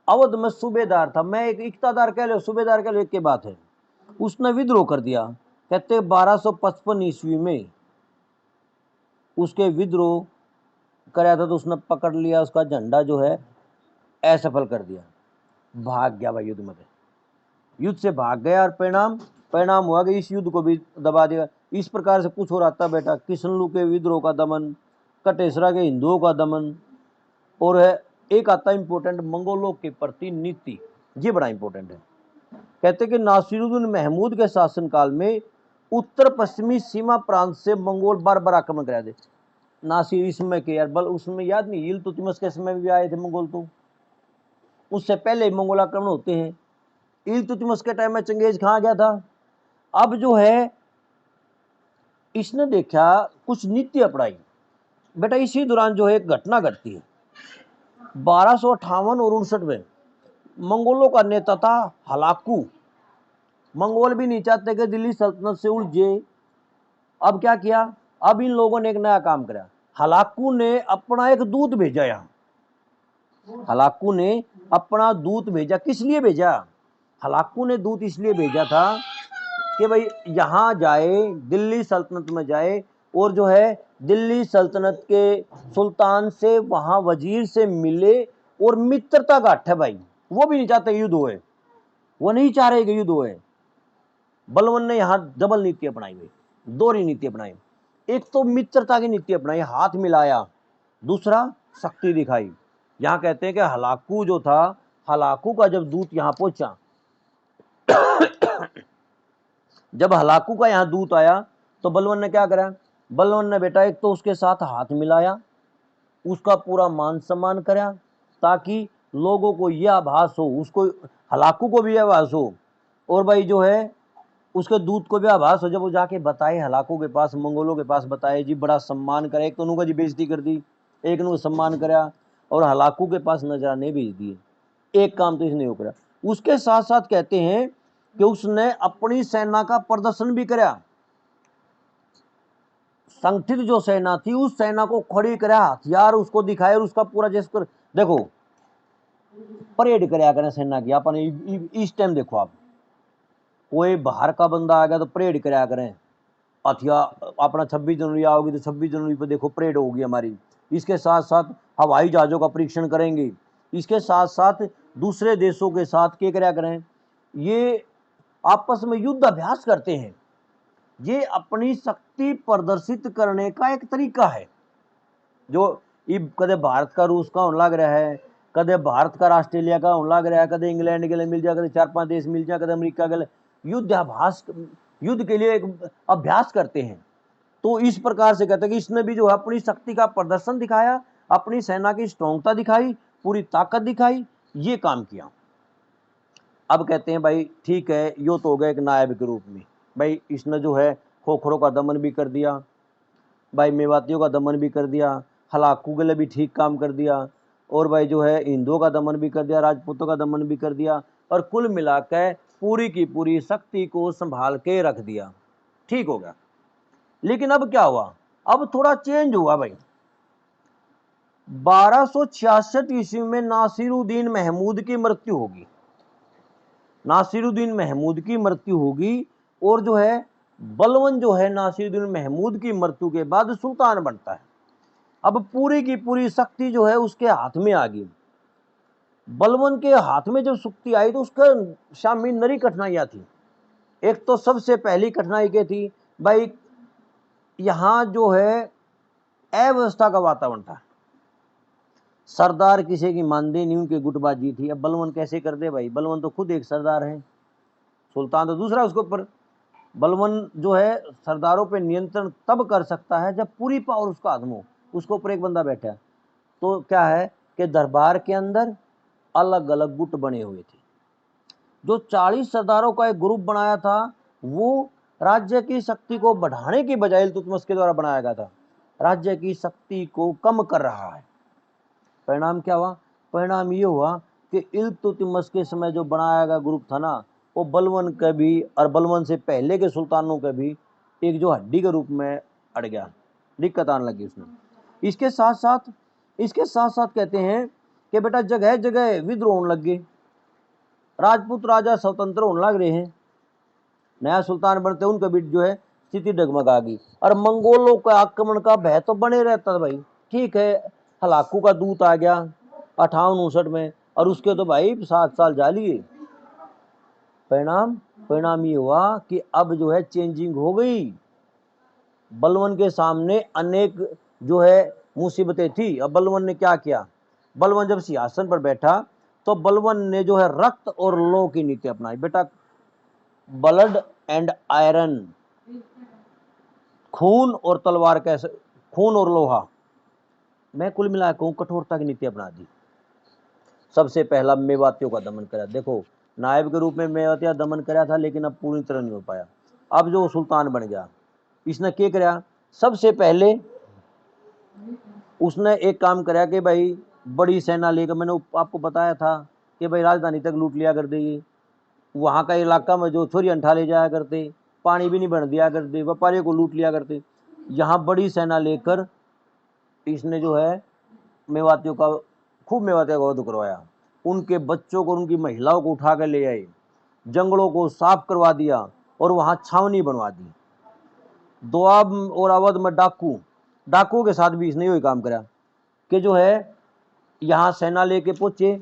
अवध में सूबेदार था, मैं एक इक्तादार कह लो, सूबेदार कह लो, एक के बात है। उसने विद्रोह कर दिया। कहते 1255 ईस्वी में उसके विद्रोह कराया था, तो उसने पकड़ लिया, उसका झंडा जो है असफल कर दिया, भाग गया भाई युद्ध में, युद्ध से भाग गया, और परिणाम हुआ कि इस युद्ध को भी दबा दिया। इस प्रकार से कुछ हो रहा था बेटा, किशनलू के विद्रोह का दमन, कटेसरा के हिंदुओं का दमन, और है एक आता इंपोर्टेंट मंगोलों के प्रति नीति, ये बड़ा इंपोर्टेंट है। कहते कि नासिरुद्दीन महमूद के शासनकाल में उत्तर पश्चिमी सीमा प्रांत से मंगोल बार बार आक्रमण कराए थे। नासिर इसमें के यार बल उसमें याद नहीं, इल्तुतमिश के समय भी आए थे मंगोल, तो उससे पहले मंगोल आक्रमण होते हैं। इल्तुतमिश के टाइम में चंगेज खां गया था। अब जो है इसने देखा कुछ नीति अपनाई। बेटा इसी दौरान जो है एक घटना घटती है, 1258 और 59 में मंगोलों का नेता था हलाकू। मंगोल भी नहीं चाहते कि दिल्ली सल्तनत से उलझे। अब क्या किया, अब इन लोगों ने एक नया काम करा, हलाकू ने अपना एक दूत भेजा यहाँ। हलाकू ने अपना दूत भेजा, किस लिए भेजा? हलाकू ने दूत इसलिए भेजा था कि भाई यहाँ जाए, दिल्ली सल्तनत में जाए, और जो है दिल्ली सल्तनत के सुल्तान से, वहाँ वजीर से मिले, और मित्रता गांठे भाई। वो भी नहीं चाहते युद्ध होए, वो नहीं चाह रहे कि युद्ध होए। बलवन ने यहाँ डबल नीति अपनाई हुई, दोहरी नीति अपनाई। एक तो मित्रता की नीति अपनाई, हाथ मिलाया, दूसरा शक्ति दिखाई। यहाँ कहते हैं कि हलाकू जो था, हलाकू का जब दूत यहाँ पहुंचा, जब हलाकू का यहाँ दूत आया तो बलवन ने क्या करा, बलवन ने बेटा एक तो उसके साथ हाथ मिलाया, उसका पूरा मान सम्मान करा, ताकि लोगों को यह आभास हो, उसको हलाकू को भी यह आभास हो, और भाई जो है उसके दूत को भी आभास हो, जब वो जाके बताए हलाकू के पास, मंगोलों के पास बताए जी, बड़ा सम्मान करे। एक तो उनका जी बेइज्जती कर दी, एक ने सम्मान करा, और हलाकू के पास नजराने भेज दिए। एक काम तो इसने हो करा। उसके साथ साथ कहते हैं कि उसने अपनी सेना का प्रदर्शन भी करा। संगठित जो सेना थी उस सेना को खड़ी करा, हथियार उसको दिखाए, और उसका पूरा जैसे देखो परेड कराया करें सेना की। अपन इस टाइम देखो, आप कोई बाहर का बंदा आ गया तो परेड कराया करें, हथियार अपना 26 जनवरी आओगी तो 26 जनवरी पर देखो परेड होगी हमारी। इसके साथ साथ हवाई जहाज़ों का परीक्षण करेंगे, इसके साथ साथ दूसरे देशों के साथ क्या कराया करें, ये आपस में युद्ध अभ्यास करते हैं। ये अपनी शक्ति प्रदर्शित करने का एक तरीका है। जो कदे भारत का रूस का होने लग रहा है, कदे भारत का ऑस्ट्रेलिया का होने लग रहा है, कदे इंग्लैंड के लिए मिल जाए, कदे 4-5 देश मिल जाए, कदे अमेरिका के लिए युद्ध के लिए एक अभ्यास करते हैं। तो इस प्रकार से कहते हैं कि इसने भी जो है अपनी शक्ति का प्रदर्शन दिखाया, अपनी सेना की स्ट्रॉन्गता दिखाई, पूरी ताकत दिखाई, ये काम किया। अब कहते हैं भाई ठीक है, यो तो हो गया एक नायब के रूप में, भाई इसने जो है खोखरों का दमन भी कर दिया, भाई मेवातियों का दमन भी कर दिया, हलाकू के लिए भी ठीक काम कर दिया, और भाई जो है हिंदुओं का दमन भी कर दिया, राजपूतों का दमन भी कर दिया, और कुल मिलाकर पूरी की पूरी शक्ति को संभाल के रख दिया। ठीक हो गया। लेकिन अब क्या हुआ, अब थोड़ा चेंज हुआ भाई। 1266 ईस्वी में नासिरुद्दीन महमूद की मृत्यु होगी, नासिरुद्दीन महमूद की मृत्यु होगी, और जो है बलवन जो है नासिरुद्दीन महमूद की मृत्यु के बाद सुल्तान बनता है। अब पूरी की पूरी शक्ति जो है उसके हाथ में आ गई। बलवन के हाथ में जब शक्ति आई तो उसका सामने नई कठिनाइयां थी। एक तो सबसे पहली कठिनाई क्या थी भाई, यहाँ जो है अव्यवस्था का वातावरण था, सरदार किसी की मानदे नहीं, उनकी गुटबाजी थी। अब बलवन कैसे कर दे भाई, बलवन तो खुद एक सरदार है, सुल्तान तो दूसरा उसके ऊपर। बलवन जो है सरदारों पे नियंत्रण तब कर सकता है जब पूरी पावर उसका हाथ में हो, उसके ऊपर एक बंदा बैठा है। तो क्या है कि दरबार के अंदर अलग अलग गुट बने हुए थे। जो 40 सरदारों का एक ग्रुप बनाया था वो राज्य की शक्ति को बढ़ाने की बजाय इल्तुतमिश के द्वारा बनाया गया था, राज्य की शक्ति को कम कर रहा है। परिणाम क्या हुआ, परिणाम ये हुआ कि इल्तुतमिश के समय जो बनाया गया ग्रुप था ना, वो बलवन के भी और बलवन से पहले के सुल्तानों के भी एक जो हड्डी के रूप में अड़ गया, दिक्कत आने लगी उसमें। इसके साथ साथ कहते हैं कि बेटा जगह जगह विद्रोह होने लग गए, राजपूत राजा स्वतंत्र होने लग रहे हैं, नया सुल्तान बनते उनके बीच जो है स्थिति डगमगा गई। और मंगोलों का आक्रमण का भय तो बने रहता था भाई। ठीक है, हलाकू का दूत आ गया 58-59 में, और उसके तो भाई 7 साल जा लिए। परिणाम ये हुआ कि अब जो है चेंजिंग हो गई। बलवन के सामने अनेक जो है मुसीबतें थी। अब बलवन ने क्या किया, बलवन जब सिंहासन पर बैठा तो बलवन ने जो है रक्त और लौह की नीति अपनाई। बेटा ब्लड एंड आयरन, खून और तलवार, कैसे खून और लोहा, मैं कुल मिला कहूं कठोरता की नीति अपना दी। सबसे पहला मेवातियों का दमन करा। देखो नायब के रूप में मेवातिया दमन करा था, लेकिन अब पूरी तरह नहीं हो पाया। अब जो सुल्तान बन गया इसने क्या कराया, सबसे पहले उसने एक काम करा कि भाई बड़ी सेना लेकर, मैंने आपको बताया था कि भाई राजधानी तक लूट लिया कर देगी, वहाँ का इलाका में जो छोरी अंठा ले जाया करते, पानी भी नहीं भर दिया करते, व्यापारियों को लूट लिया करते। यहाँ बड़ी सेना लेकर इसने जो है मेवातियों का वध करवाया, उनके बच्चों को उनकी महिलाओं को उठा कर ले आए, जंगलों को साफ करवा दिया और वहाँ छावनी बनवा दी। दोआब और अवध में डाकुओं के साथ भी इसने यही काम करा कि जो है यहाँ सेना लेके पहुंचे,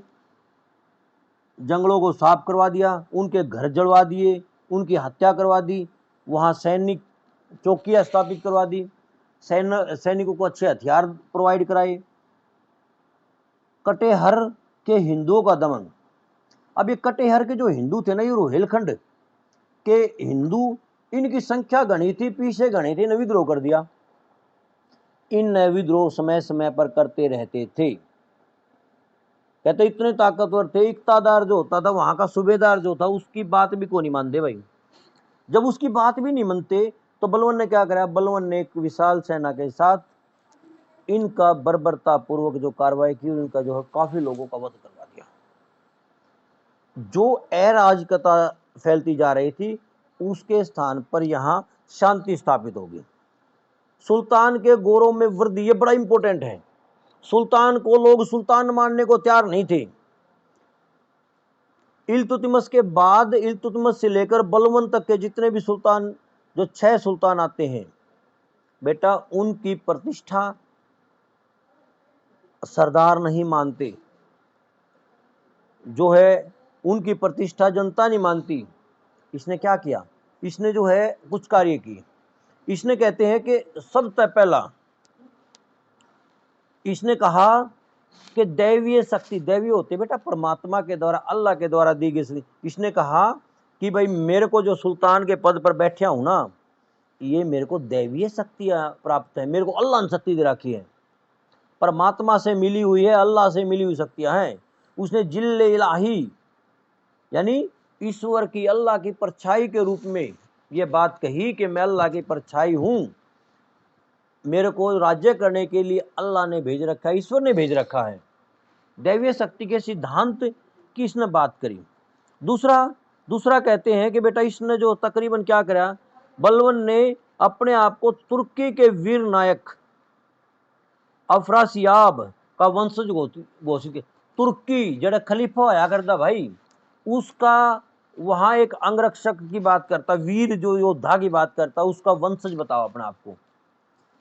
जंगलों को साफ करवा दिया, उनके घर जलवा दिए, उनकी हत्या करवा दी, वहाँ सैनिक चौकियाँ स्थापित करवा दी, सैनिकों को अच्छे हथियार प्रोवाइड कराए। कटेहर के हिंदुओं का दमन। अब ये कटेहर के जो हिंदू थे ना, ये रोहिलखंड के हिंदू, इनकी संख्या गणी थी, पीछे गणी थी, ने विद्रोह कर दिया। इन विद्रोह समय समय पर करते रहते थे। कहते इतने ताकतवर थे, इकतादार जो होता था वहां का सूबेदार जो था उसकी बात भी को नहीं मानते भाई। जब उसकी बात भी नहीं मानते तो बलवन ने क्या करा, बलवन ने एक विशाल सेना के साथ इनका बर्बरता पूर्वक जो कार्रवाई की, उनका जो है काफी लोगों का वध करवा दिया। जो अराजकता फैलती जा रही थी उसके स्थान पर यहाँ शांति स्थापित होगी। सुल्तान के गौरव में वृद्धि, ये बड़ा इंपॉर्टेंट है। सुल्तान को लोग सुल्तान मानने को तैयार नहीं थे। इल्तुतमिश के बाद, इल्तुतमिश से लेकर बलवन तक के जितने भी सुल्तान, जो 6 सुल्तान आते हैं बेटा, उनकी प्रतिष्ठा सरदार नहीं मानते, जो है उनकी प्रतिष्ठा जनता नहीं मानती। इसने क्या किया, इसने जो है कुछ कार्य किए। इसने कहते हैं कि सबसे पहला इसने कहा कि दैवीय शक्ति, दैवीय होते बेटा परमात्मा के द्वारा, अल्लाह के द्वारा दी गई। इसने कहा कि भाई मेरे को जो सुल्तान के पद पर बैठा हूं ना, ये मेरे को दैवीय शक्तियां प्राप्त है, मेरे को अल्लाह ने शक्ति दे रखी है, परमात्मा से मिली हुई है, अल्लाह से मिली हुई शक्तियां हैं। उसने जिल्ले इलाही यानी ईश्वर की, अल्लाह की परछाई के रूप में ये बात कही कि मैं अल्लाह की परछाई हूं, मेरे को राज्य करने के लिए अल्लाह ने भेज रखा है, ईश्वर ने भेज रखा है। दैवीय शक्ति के सिद्धांत की इसने बात करी। दूसरा कहते हैं कि बेटा इसने जो तकरीबन क्या करा, बलवन ने अपने आप को तुर्की के वीर नायक अफरासियाब का वंशज घोषित किया। तुर्की जड़ा खलीफा होया करता भाई, उसका वहां एक अंगरक्षक की बात करता, वीर जो योद्धा की बात करता, उसका वंशज बताओ अपने आप को,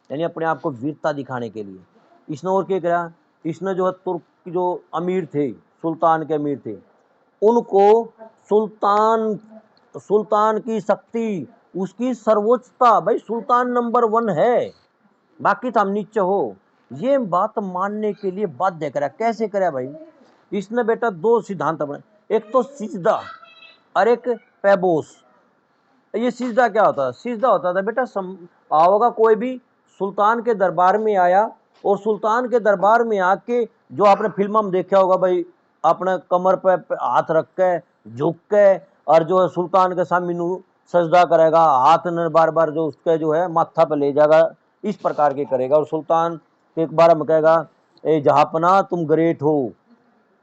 यानी अपने आप को वीरता दिखाने के लिए इसने और क्या करा, इसने जो है तुर्क जो अमीर थे, सुल्तान के अमीर थे, उनको सुल्तान की शक्ति, उसकी सर्वोच्चता, भाई सुल्तान नंबर 1 है, बाकी तो हम नीचे हो, ये बात मानने के लिए बाध्य करा। कैसे करा भाई, इसने बेटा 2 सिद्धांत अपने, एक तो सिजदा और एक पैबोस। ये सिजदा क्या होता है, सिजदा होता था बेटा आओगा कोई भी सुल्तान के दरबार में आया, और सुल्तान के दरबार में आके जो आपने फिल्म में देखा होगा भाई, अपने कमर पे हाथ रख के झुक के और जो है सुल्तान के सामने सजदा करेगा, हाथ ने बार बार जो उसके जो है माथा पे ले जाएगा, इस प्रकार के करेगा, और सुल्तान एक बार में कहेगा ए जहापना तुम ग्रेट हो,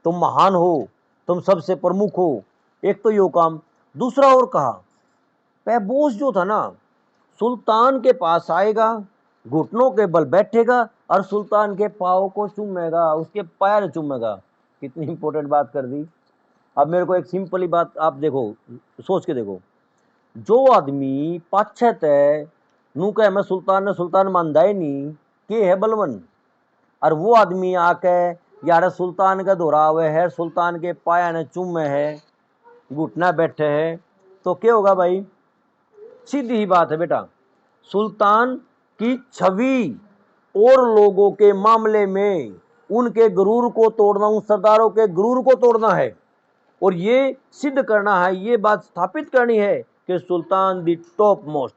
तुम महान हो, तुम सबसे प्रमुख हो। एक तो यो काम। दूसरा और कहा, पैबोस जो था ना, सुल्तान के पास आएगा, घुटनों के बल बैठेगा और सुल्तान के पाँव को चूमेगा, उसके पैर चूमेगा। कितनी इंपॉर्टेंट बात कर दी। अब मेरे को एक सिंपल ही बात आप देखो, सोच के देखो, जो आदमी पाछत है नू कह मैं सुल्तान ने सुल्तान मानदा ही नहीं के है बलवन, और वो आदमी आके यार सुल्तान का दोहरा हुए है, सुल्तान के पाया ने चूमे है, घुटना बैठे है, तो क्या होगा भाई, सीधी ही बात है बेटा, सुल्तान की छवि और लोगों के मामले में उनके गुरूर को तोड़ना, उन सरदारों के गुरूर को तोड़ना है, और ये सिद्ध करना है, ये बात स्थापित करनी है कि सुल्तान दी टॉप मोस्ट,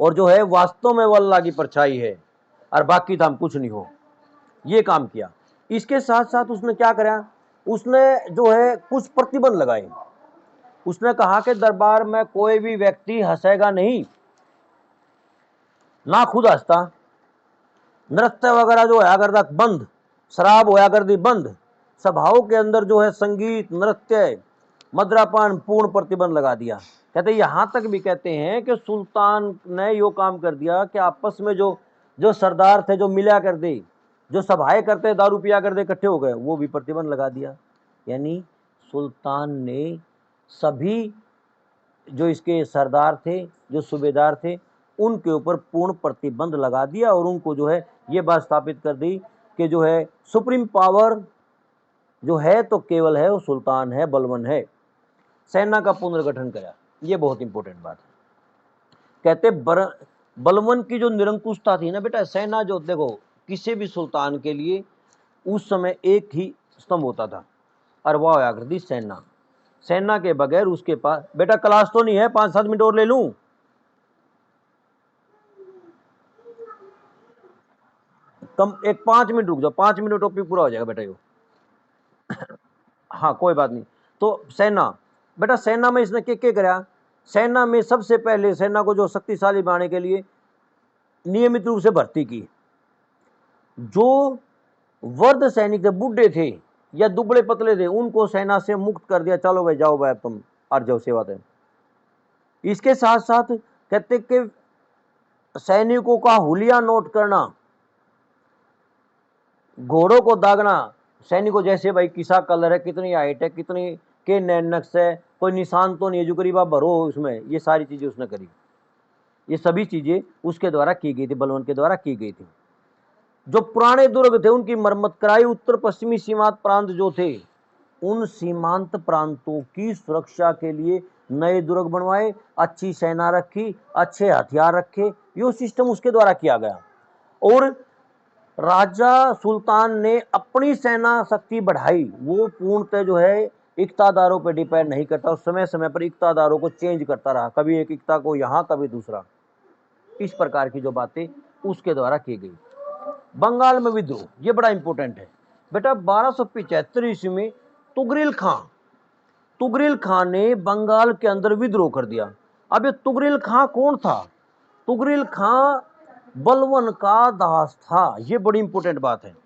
और जो है वास्तव में वो अल्लाह की परछाई है, और बाकी तो हम कुछ नहीं हो। ये काम किया। इसके साथ साथ उसने क्या करा, उसने जो है कुछ प्रतिबंध लगाए। उसने कहा कि दरबार में कोई भी व्यक्ति हंसेगा नहीं, ना खुद हंसता, नृत्य वगैरह जो होया करता बंद, शराब होया करती बंद, सभाओं के अंदर जो है संगीत, नृत्य, मद्रापान पूर्ण प्रतिबंध लगा दिया। कहते यहां तक भी कहते हैं कि सुल्तान ने यो काम कर दिया कि आपस में जो सरदार थे, जो मिला कर दे, जो सभाएं करते दारू पिया करते इकट्ठे हो गए, वो भी प्रतिबंध लगा दिया। यानी सुल्तान ने सभी जो इसके सरदार थे, जो सूबेदार थे, उनके ऊपर पूर्ण प्रतिबंध लगा दिया, और उनको जो है ये बात स्थापित कर दी कि जो है सुप्रीम पावर जो है तो केवल है वो सुल्तान है, बलवन है। सेना का पुनर्गठन करा, ये बहुत इंपॉर्टेंट बात है। कहते बलवन की जो निरंकुशता थी ना बेटा, सेना जो देखो किसी भी सुल्तान के लिए उस समय एक ही स्तंभ होता था, और वह होया करती सेना। सेना के बगैर उसके पास, बेटा क्लास तो नहीं है, 5-7 मिनट और ले लूं? कम एक 5 मिनट रुक जाओ, 5 मिनट टॉपिक पूरा हो जाएगा बेटा यो। हाँ कोई बात नहीं। तो सेना, बेटा सेना में इसने क्या करा, सेना में सबसे पहले सेना को जो शक्तिशाली बनाने के लिए नियमित रूप से भर्ती की। जो वर्ध सैनिक थे, बूढ़े थे या दुबले पतले थे, उनको सेना से मुक्त कर दिया, चलो भाई जाओ भाई तुम आ जाओ सेवा है। इसके साथ साथ कहते कि सैनिकों का हुलिया नोट करना, घोड़ों को दागना, सैनिकों जैसे भाई किसा कलर है, कितनी हाइट है, कितनी के नक्श है, कोई निशान तो नहीं है जो करीब आप भरो उसमें, ये सारी चीजें उसने करी। ये सभी चीजें उसके द्वारा की गई थी, बलवन के द्वारा की गई थी। जो पुराने दुर्ग थे उनकी मरम्मत कराई, उत्तर पश्चिमी सीमांत प्रांत जो थे उन सीमांत प्रांतों की सुरक्षा के लिए नए दुर्ग बनवाए, अच्छी सेना रखी, अच्छे हथियार रखे, यो सिस्टम उसके द्वारा किया गया। और राजा सुल्तान ने अपनी सेना शक्ति बढ़ाई, वो पूर्णतः जो है इक्तादारों पर डिपेंड नहीं करता और समय समय पर इक्तादारों को चेंज करता रहा, कभी एक इक्ता को यहाँ कभी दूसरा, इस प्रकार की जो बातें उसके द्वारा की गई। बंगाल में विद्रोह, ये बड़ा इंपॉर्टेंट है बेटा। 1275 ईस्वी में तुगरिल खां ने बंगाल के अंदर विद्रोह कर दिया। अब ये तुगरिल खां कौन था? तुगरिल खां बलवन का दास था, ये बड़ी इंपॉर्टेंट बात है।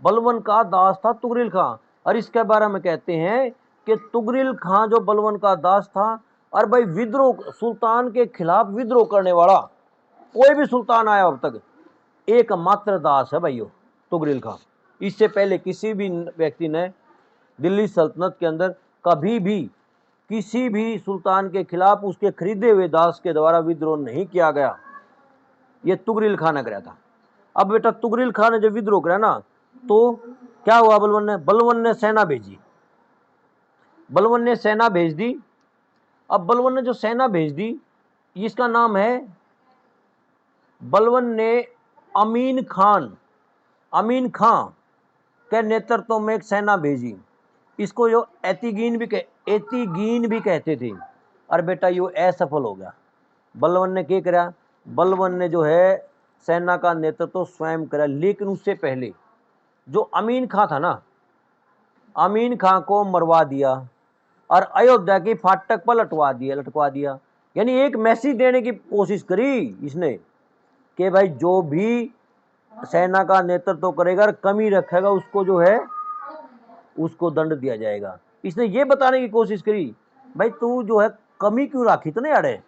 बलवन का दास था तुगरिल खां, और इसके बारे में कहते हैं कि तुगरिल खां जो बलवन का दास था, और भाई विद्रोह, सुल्तान के खिलाफ विद्रोह करने वाला कोई भी सुल्तान आया अब तक एकमात्र दास है भाइयों, तुगरिल खां। इससे पहले किसी भी व्यक्ति ने दिल्ली सल्तनत के अंदर कभी भी किसी भी सुल्तान के खिलाफ उसके खरीदे हुए दास के द्वारा विद्रोह नहीं किया गया, ये तुगरिल खां ने कराया था। अब बेटा तुगरिल खां ने जब विद्रोह कराया ना, तो क्या हुआ, बलवन ने सेना भेजी, बलवन ने सेना भेज दी। अब बलवन ने जो सेना भेज दी, इसका नाम है, बलवन ने अमीन खान के नेतृत्व में एक सेना भेजी, इसको जो एतिगीन भी कहते थे। और बेटा यो असफल हो गया। बलवन ने क्या करा, बलवन ने जो है सेना का नेतृत्व स्वयं करा, लेकिन उससे पहले जो अमीन खां था ना, अमीन खां को मरवा दिया और अयोध्या की फाटक पर लटकवा दिया। यानी एक मैसेज देने की कोशिश करी इसने कि भाई जो भी सेना का नेतृत्व करेगा और कमी रखेगा उसको जो है उसको दंड दिया जाएगा। इसने ये बताने की कोशिश करी, भाई तू जो है कमी क्यों राखी तो नहीं अड़े,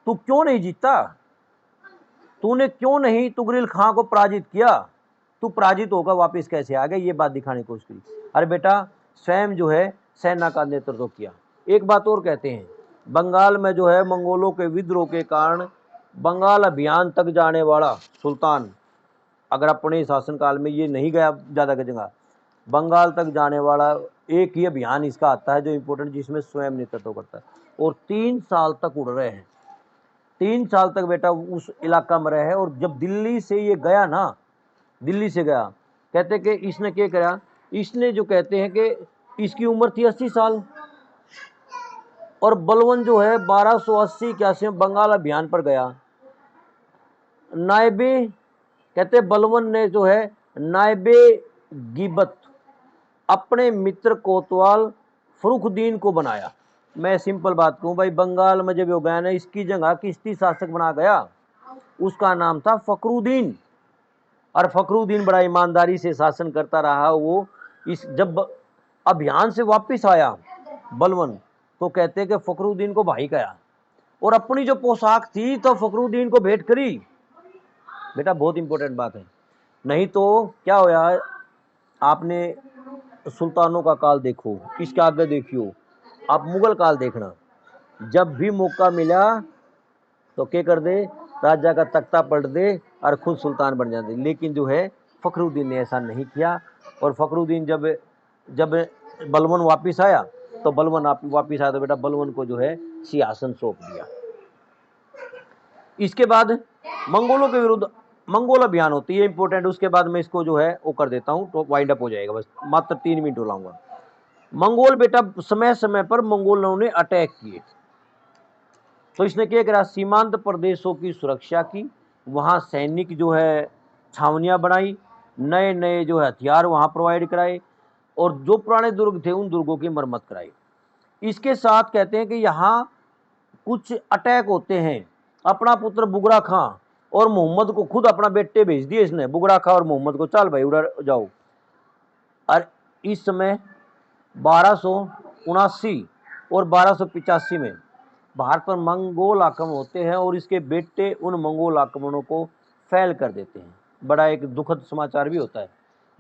तू क्यों नहीं जीता, तूने क्यों नहीं तुगरिल खां को पराजित किया, तू पराजित होकर वापस कैसे आ गया, ये बात दिखाने की कोशिश करी। अरे बेटा स्वयं जो है सेना का नेतृत्व किया। एक बात और कहते हैं, बंगाल में जो है मंगोलों के विद्रोह के कारण बंगाल अभियान तक जाने वाला सुल्तान, अगर अपने शासनकाल में ये नहीं गया ज़्यादा जगह, बंगाल तक जाने वाला एक ही अभियान इसका आता है जो इम्पोर्टेंट, जिसमें स्वयं नेतृत्व करता है। और 3 साल तक उड़ रहे हैं, 3 साल तक बेटा उस इलाका में रहे। और जब दिल्ली से ये गया ना, दिल्ली से गया, कहते कि इसने क्या करा, इसने जो कहते हैं कि इसकी उम्र थी 80 साल, और बलवन जो है 1280-81 में बंगाल अभियान पर गया। नायबे कहते बलवन ने जो है नायबे गिबत अपने मित्र कोतवाल फरुखुद्दीन को बनाया। मैं सिंपल बात कहूँ भाई, बंगाल में जब वो गया ना, इसकी जगह किश्ती शासक बना गया, उसका नाम था फखरुद्दीन। और फखरुद्दीन बड़ा ईमानदारी से शासन करता रहा। वो इस जब अभियान से वापस आया बलवन, तो कहते कि फखरुद्दीन को भाई कहा, और अपनी जो पोशाक थी तो फखरुद्दीन को भेंट करी। बेटा बहुत इंपॉर्टेंट बात है, नहीं तो क्या होया, आपने सुल्तानों का काल देखो, इसके आगे देखियो, आप मुगल काल देखना, जब भी मौका मिला तो क्या कर दे, राजा का तख्ता पलट दे और खुद सुल्तान बन जाते। लेकिन जो है फखरुद्दीन ने ऐसा नहीं किया। और फखरुद्दीन जब बलवन वापस आया, तो बलवन वापस आया तो बेटा बलवन को जो है सिंहासन सौंप दिया। इसके बाद मंगोलों के विरुद्ध मंगोल अभियान होती है इंपॉर्टेंट, उसके बाद मैं इसको जो है वो कर देता हूँ, तो वाइंड अप हो जाएगा, बस मात्र 3 मिनट लाऊंगा। मंगोल बेटा समय समय पर मंगोलों ने अटैक किए, तो इसने क्या करा, सीमांत प्रदेशों की सुरक्षा की, वहाँ सैनिक जो है छावनियाँ बनाई, नए नए जो है हथियार वहाँ प्रोवाइड कराए, और जो पुराने दुर्ग थे उन दुर्गों की मरम्मत कराई। इसके साथ कहते हैं कि यहाँ कुछ अटैक होते हैं। अपना पुत्र बुगरा खां और मोहम्मद को, खुद अपना बेटे भेज दिए इसने, बुगरा खां और मोहम्मद को, चल भाई उड़ा जाओ। और इस समय 1279 और 1285 में भारत पर मंगोल आक्रमण होते हैं, और इसके बेटे उन मंगोल आक्रमणों को फैल कर देते हैं। बड़ा एक दुखद समाचार भी होता है।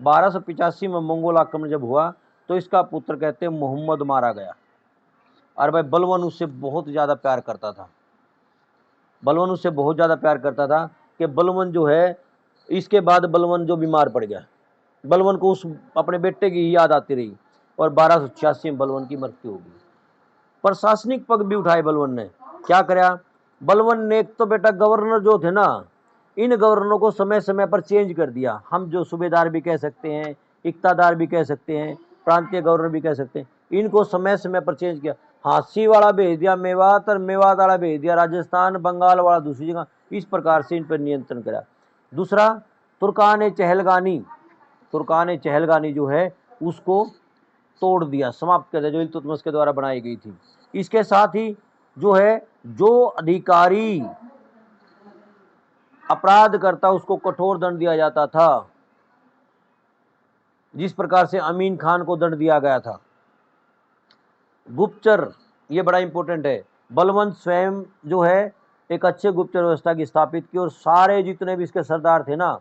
1285 में मंगोल आक्रमण जब हुआ, तो इसका पुत्र कहते हैं मोहम्मद मारा गया। और भाई बलवन उससे बहुत ज़्यादा प्यार करता था, बलवन उससे बहुत ज़्यादा प्यार करता था कि बलवन जो है, इसके बाद बलवन जो बीमार पड़ गया, बलवन को उस अपने बेटे की याद आती रही, और 1286 में बलवन की मृत्यु हो गई। प्रशासनिक पग भी उठाए बलवन ने। क्या कराया बलवन ने, एक तो बेटा गवर्नर जो थे ना, इन गवर्नरों को समय समय पर चेंज कर दिया। हम जो सूबेदार भी कह सकते हैं, इक्तादार भी कह सकते हैं, प्रांतीय गवर्नर भी कह सकते हैं, इनको समय समय पर चेंज किया। हांसी वाला भेज दिया मेवात और मेवात वाला भेज दिया राजस्थान, बंगाल वाला दूसरी जगह, इस प्रकार से इन पर नियंत्रण करा। दूसरा, तुर्कान चहलगानी, तुर्कान चहलगानी जो है उसको तोड़ दिया, समाप्त कर दिया, जो इल्तुतमिश के द्वारा बनाई गई थी। इसके साथ ही जो है, जो अधिकारी अपराध करता उसको कठोर दंड दिया जाता था, जिस प्रकार से अमीन खान को दंड दिया गया था। गुप्तचर, ये बड़ा इंपॉर्टेंट है। बलवंत स्वयं जो है एक अच्छे गुप्तचर व्यवस्था की स्थापित की, और सारे जितने भी इसके सरदार थे ना,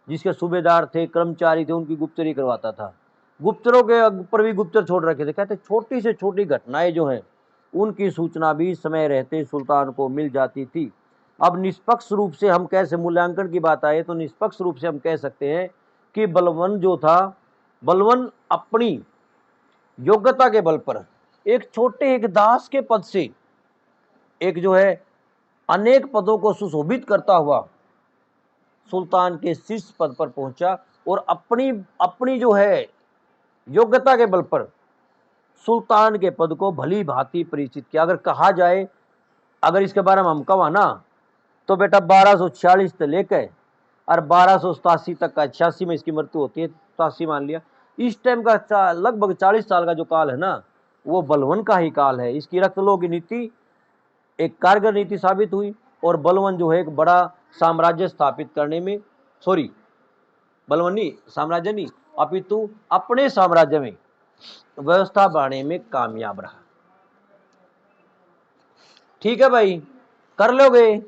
जिसके सूबेदार थे, कर्मचारी थे, उनकी गुप्तचरी करवाता था। गुप्तचरों के ऊपर भी गुप्तचर छोड़ रखे थे। कहते छोटी से छोटी घटनाएं जो हैं उनकी सूचना भी समय रहते सुल्तान को मिल जाती थी। अब निष्पक्ष रूप से हम कैसे मूल्यांकन की बात आए तो निष्पक्ष रूप से हम कह सकते हैं कि बलवन जो था, बलवन अपनी योग्यता के बल पर एक छोटे एक दास के पद से एक जो है अनेक पदों को सुशोभित करता हुआ सुल्तान के शीर्ष पद पर पहुंचा, और अपनी अपनी जो है योग्यता के बल पर सुल्तान के पद को भली भांति परिचित किया। अगर कहा जाए, अगर इसके बारे में हम कहा ना, तो बेटा 1246 से लेकर और 1287 तक का, 86 में इसकी मृत्यु होती है, 87 मान लिया, इस टाइम का लगभग 40 साल का जो काल है ना, वो बलवन का ही काल है। इसकी रक्तलोह की नीति एक कारगर नीति साबित हुई, और बलवन जो है एक बड़ा साम्राज्य स्थापित करने में, सॉरी बलवन नहीं, साम्राज्य नहीं, अपितु अपने साम्राज्य में व्यवस्था बढ़ाने में कामयाब रहा। ठीक है भाई, कर लोगे।